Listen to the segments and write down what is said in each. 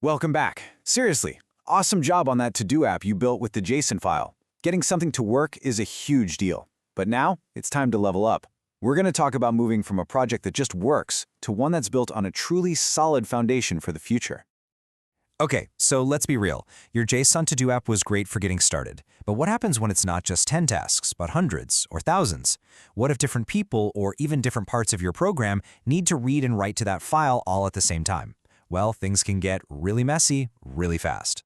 Welcome back. Seriously, awesome job on that to-do app you built with the JSON file. Getting something to work is a huge deal. But now, it's time to level up. We're going to talk about moving from a project that just works to one that's built on a truly solid foundation for the future. Okay, so let's be real. Your JSON to-do app was great for getting started. But what happens when it's not just 10 tasks, but hundreds or thousands? What if different people or even different parts of your program need to read and write to that file all at the same time? Well, things can get really messy really fast.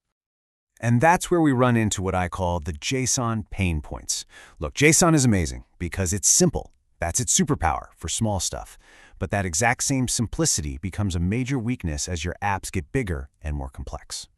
And that's where we run into what I call the JSON pain points. Look, JSON is amazing because it's simple. That's its superpower for small stuff. But that exact same simplicity becomes a major weakness as your apps get bigger and more complex.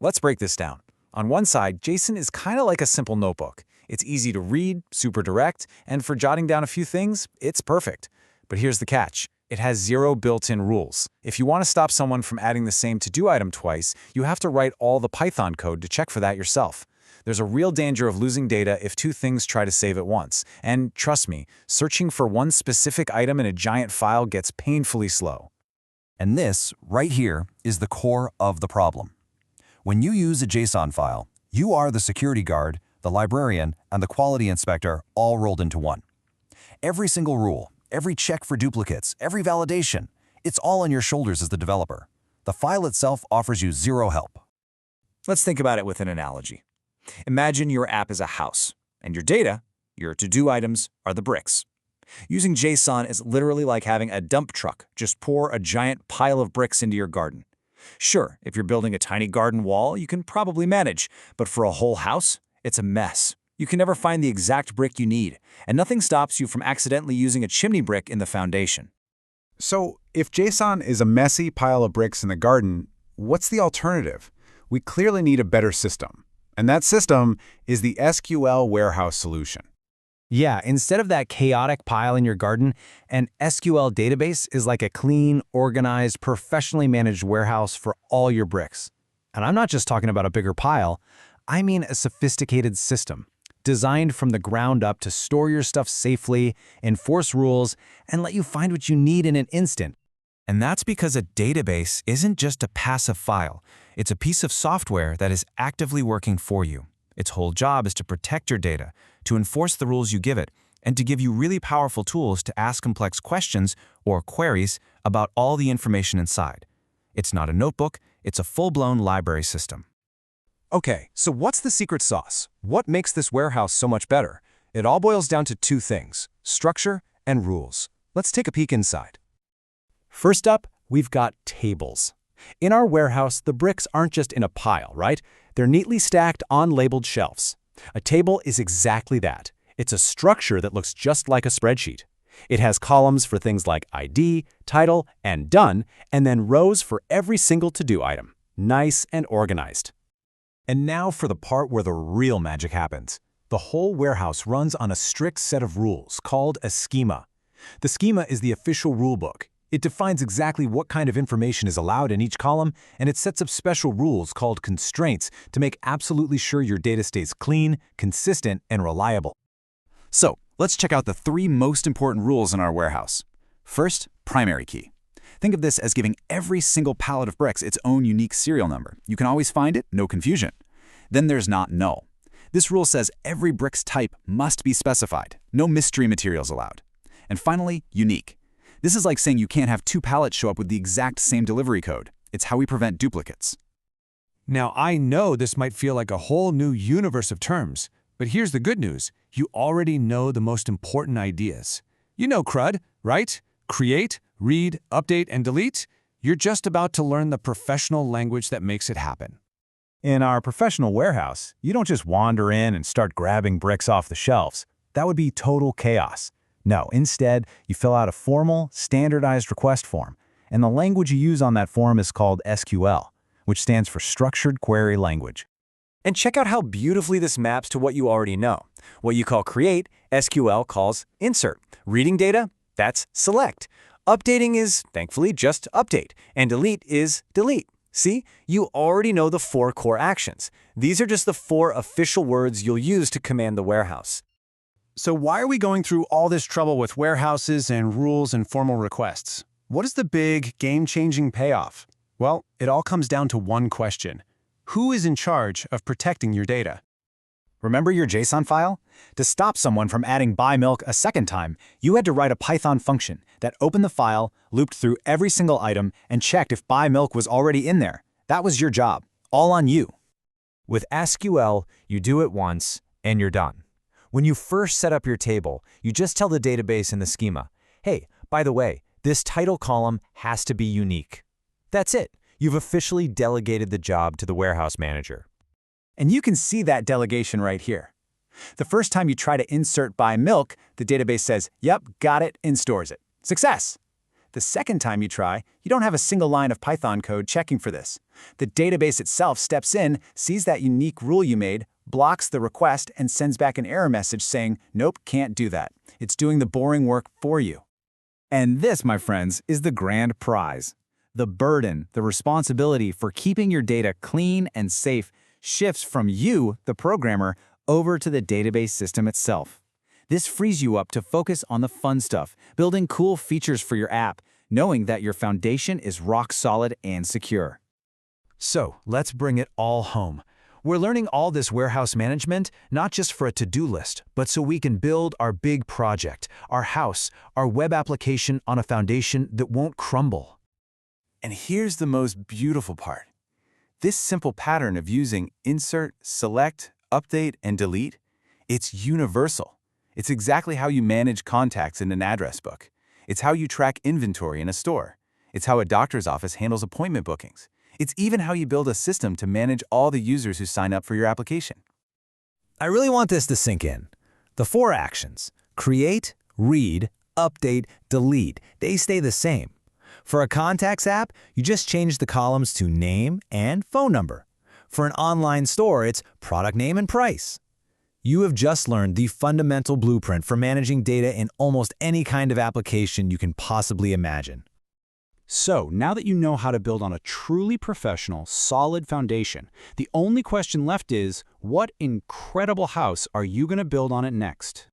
Let's break this down. On one side, JSON is kind of like a simple notebook. It's easy to read, super direct, and for jotting down a few things, it's perfect. But here's the catch. It has zero built-in rules. If you want to stop someone from adding the same to-do item twice, you have to write all the Python code to check for that yourself. There's a real danger of losing data if two things try to save at once. And trust me, searching for one specific item in a giant file gets painfully slow. And this, right here, is the core of the problem. When you use a JSON file, you are the security guard, the librarian, and the quality inspector all rolled into one. Every single rule, every check for duplicates, every validation, it's all on your shoulders as the developer. The file itself offers you zero help. Let's think about it with an analogy. Imagine your app is a house, and your data, your to-do items, are the bricks. Using JSON is literally like having a dump truck just pour a giant pile of bricks into your garden. Sure, if you're building a tiny garden wall, you can probably manage, but for a whole house, it's a mess. You can never find the exact brick you need, and nothing stops you from accidentally using a chimney brick in the foundation. So, if JSON is a messy pile of bricks in the garden, what's the alternative? We clearly need a better system. And that system is the SQL warehouse solution. Yeah, instead of that chaotic pile in your garden, an SQL database is like a clean, organized, professionally managed warehouse for all your bricks. And I'm not just talking about a bigger pile, I mean a sophisticated system, designed from the ground up to store your stuff safely, enforce rules, and let you find what you need in an instant. And that's because a database isn't just a passive file. It's a piece of software that is actively working for you. Its whole job is to protect your data, to enforce the rules you give it, and to give you really powerful tools to ask complex questions or queries about all the information inside. It's not a notebook, it's a full-blown library system. Okay, so what's the secret sauce? What makes this warehouse so much better? It all boils down to two things: structure and rules. Let's take a peek inside. First up, we've got tables. In our warehouse, the bricks aren't just in a pile, right? They're neatly stacked on labeled shelves. A table is exactly that. It's a structure that looks just like a spreadsheet. It has columns for things like ID, title, and done, and then rows for every single to-do item. Nice and organized. And now for the part where the real magic happens. The whole warehouse runs on a strict set of rules called a schema. The schema is the official rulebook. It defines exactly what kind of information is allowed in each column, and it sets up special rules called constraints to make absolutely sure your data stays clean, consistent, and reliable. So, let's check out the three most important rules in our warehouse. First, primary key. Think of this as giving every single pallet of bricks its own unique serial number. You can always find it, no confusion. Then there's not null. This rule says every brick's type must be specified. No mystery materials allowed. And finally, unique. This is like saying you can't have two pallets show up with the exact same delivery code. It's how we prevent duplicates. Now, I know this might feel like a whole new universe of terms, but here's the good news. You already know the most important ideas. You know CRUD, right? Create, read, update, and delete. You're just about to learn the professional language that makes it happen. In our professional warehouse, you don't just wander in and start grabbing bricks off the shelves. That would be total chaos. No, instead, you fill out a formal, standardized request form, and the language you use on that form is called SQL, which stands for Structured Query Language. And check out how beautifully this maps to what you already know. What you call create, SQL calls insert. Reading data, that's select. Updating is, thankfully, just update, and delete is delete. See, you already know the 4 core actions. These are just the 4 official words you'll use to command the warehouse. So why are we going through all this trouble with warehouses and rules and formal requests? What is the big, game-changing payoff? Well, it all comes down to one question. Who is in charge of protecting your data? Remember your JSON file? To stop someone from adding buy milk a second time, you had to write a Python function that opened the file, looped through every single item, and checked if buy milk was already in there. That was your job, all on you. With SQL, you do it once, and you're done. When you first set up your table, you just tell the database in the schema, hey, by the way, this title column has to be unique. That's it. You've officially delegated the job to the warehouse manager. And you can see that delegation right here. The first time you try to insert buy milk, the database says, yep, got it, and stores it. Success! The second time you try, you don't have a single line of Python code checking for this. The database itself steps in, sees that unique rule you made, blocks the request, and sends back an error message saying, nope, can't do that. It's doing the boring work for you. And this, my friends, is the grand prize. The burden, the responsibility for keeping your data clean and safe shifts from you, the programmer, over to the database system itself. This frees you up to focus on the fun stuff, building cool features for your app, knowing that your foundation is rock solid and secure. So, let's bring it all home. We're learning all this warehouse management, not just for a to-do list, but so we can build our big project, our house, our web application on a foundation that won't crumble. And here's the most beautiful part. This simple pattern of using insert, select, update, and delete, it's universal. It's exactly how you manage contacts in an address book. It's how you track inventory in a store. It's how a doctor's office handles appointment bookings. It's even how you build a system to manage all the users who sign up for your application. I really want this to sink in. The 4 actions, create, read, update, delete, they stay the same. For a contacts app, you just change the columns to name and phone number. For an online store, it's product name and price. You have just learned the fundamental blueprint for managing data in almost any kind of application you can possibly imagine. So, now that you know how to build on a truly professional, solid foundation, the only question left is, what incredible house are you going to build on it next?